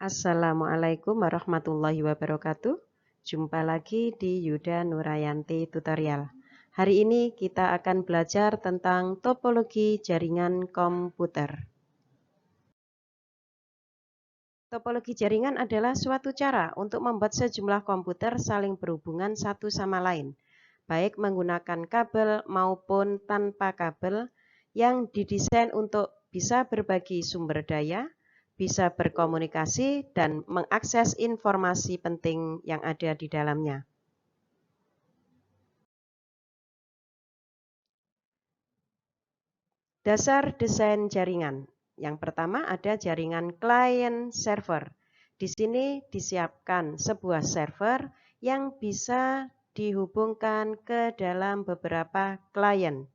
Assalamualaikum warahmatullahi wabarakatuh. Jumpa lagi di Yuda Nurayanti Tutorial. Hari ini kita akan belajar tentang topologi jaringan komputer. Topologi jaringan adalah suatu cara untuk membuat sejumlah komputer saling berhubungan satu sama lain, baik menggunakan kabel maupun tanpa kabel, yang didesain untuk bisa berbagi sumber daya, bisa berkomunikasi, dan mengakses informasi penting yang ada di dalamnya. Dasar desain jaringan. Yang pertama ada jaringan client server. Di sini disiapkan sebuah server yang bisa dihubungkan ke dalam beberapa klien.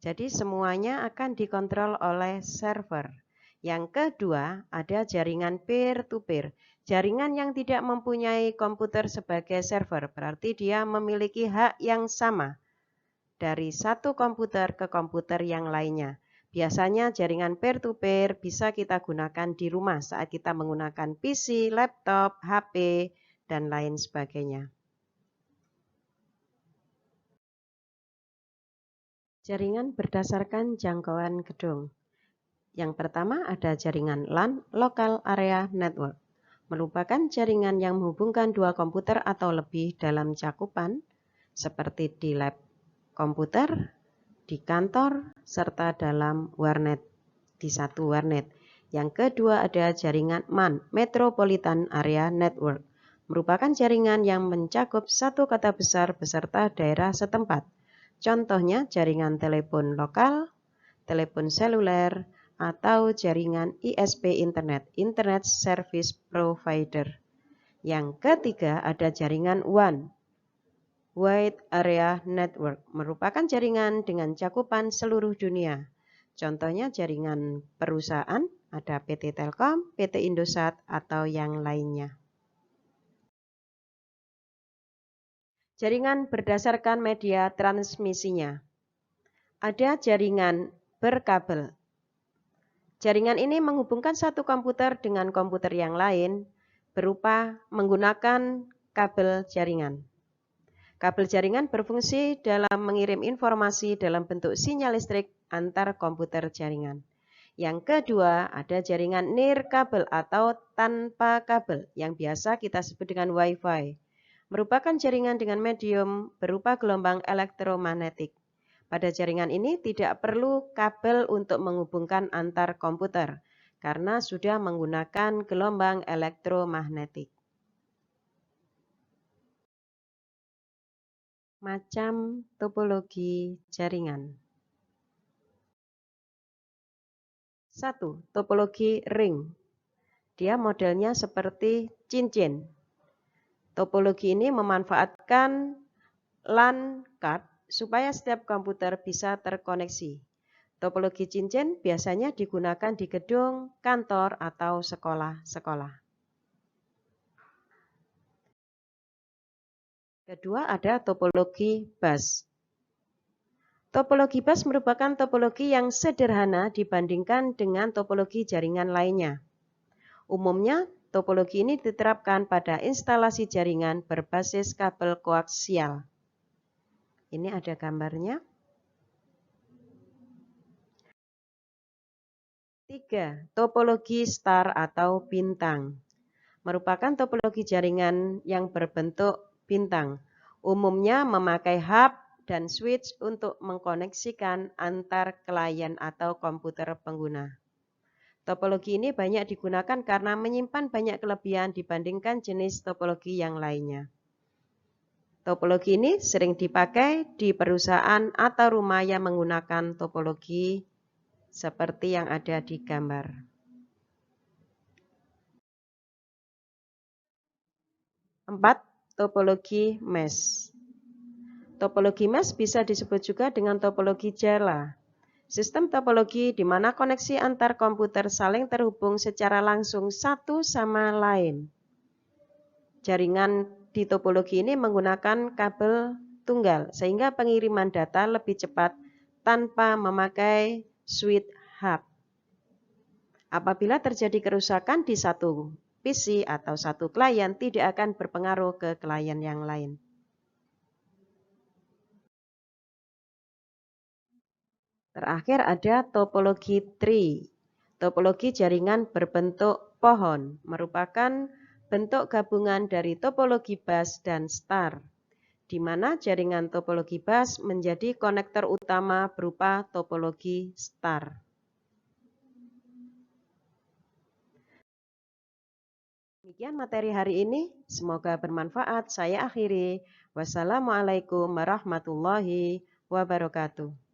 Jadi semuanya akan dikontrol oleh server. Yang kedua ada jaringan peer-to-peer. Jaringan yang tidak mempunyai komputer sebagai server, berarti dia memiliki hak yang sama dari satu komputer ke komputer yang lainnya. Biasanya jaringan peer-to-peer bisa kita gunakan di rumah saat kita menggunakan PC, laptop, HP, dan lain sebagainya. Jaringan berdasarkan jangkauan gedung. Yang pertama ada jaringan LAN, Local Area Network. Merupakan jaringan yang menghubungkan dua komputer atau lebih dalam cakupan, seperti di lab komputer, di kantor, serta dalam warnet, di satu warnet. Yang kedua ada jaringan MAN, Metropolitan Area Network. Merupakan jaringan yang mencakup satu kota besar beserta daerah setempat. Contohnya jaringan telepon lokal, telepon seluler, atau jaringan ISP Internet, Internet Service Provider. Yang ketiga ada jaringan WAN, Wide Area Network, merupakan jaringan dengan cakupan seluruh dunia. Contohnya jaringan perusahaan, ada PT Telkom, PT Indosat, atau yang lainnya. Jaringan berdasarkan media transmisinya. Ada jaringan berkabel. Jaringan ini menghubungkan satu komputer dengan komputer yang lain berupa menggunakan kabel jaringan. Kabel jaringan berfungsi dalam mengirim informasi dalam bentuk sinyal listrik antar komputer jaringan. Yang kedua ada jaringan nirkabel atau tanpa kabel yang biasa kita sebut dengan Wi-Fi. Merupakan jaringan dengan medium berupa gelombang elektromagnetik. Pada jaringan ini tidak perlu kabel untuk menghubungkan antar komputer karena sudah menggunakan gelombang elektromagnetik. Macam topologi jaringan. 1. Topologi ring. Dia modelnya seperti cincin. Topologi ini memanfaatkan LAN card supaya setiap komputer bisa terkoneksi. Topologi cincin biasanya digunakan di gedung, kantor, atau sekolah-sekolah. Kedua ada topologi bus. Topologi bus merupakan topologi yang sederhana dibandingkan dengan topologi jaringan lainnya. Umumnya, topologi ini diterapkan pada instalasi jaringan berbasis kabel koaksial. Ini ada gambarnya. 3. Topologi star atau bintang. Merupakan topologi jaringan yang berbentuk bintang. Umumnya memakai hub dan switch untuk mengkoneksikan antar klien atau komputer pengguna. Topologi ini banyak digunakan karena menyimpan banyak kelebihan dibandingkan jenis topologi yang lainnya. Topologi ini sering dipakai di perusahaan atau rumah yang menggunakan topologi seperti yang ada di gambar. 4. Topologi mesh. Topologi mesh bisa disebut juga dengan topologi jala. Sistem topologi di mana koneksi antar komputer saling terhubung secara langsung satu sama lain. Jaringan di topologi ini menggunakan kabel tunggal sehingga pengiriman data lebih cepat tanpa memakai switch hub. Apabila terjadi kerusakan di satu PC atau satu klien tidak akan berpengaruh ke klien yang lain. Terakhir ada topologi tree. Topologi jaringan berbentuk pohon merupakan bentuk gabungan dari topologi bus dan star, di mana jaringan topologi bus menjadi konektor utama berupa topologi star. Demikian materi hari ini, semoga bermanfaat. Saya akhiri. Wassalamualaikum warahmatullahi wabarakatuh.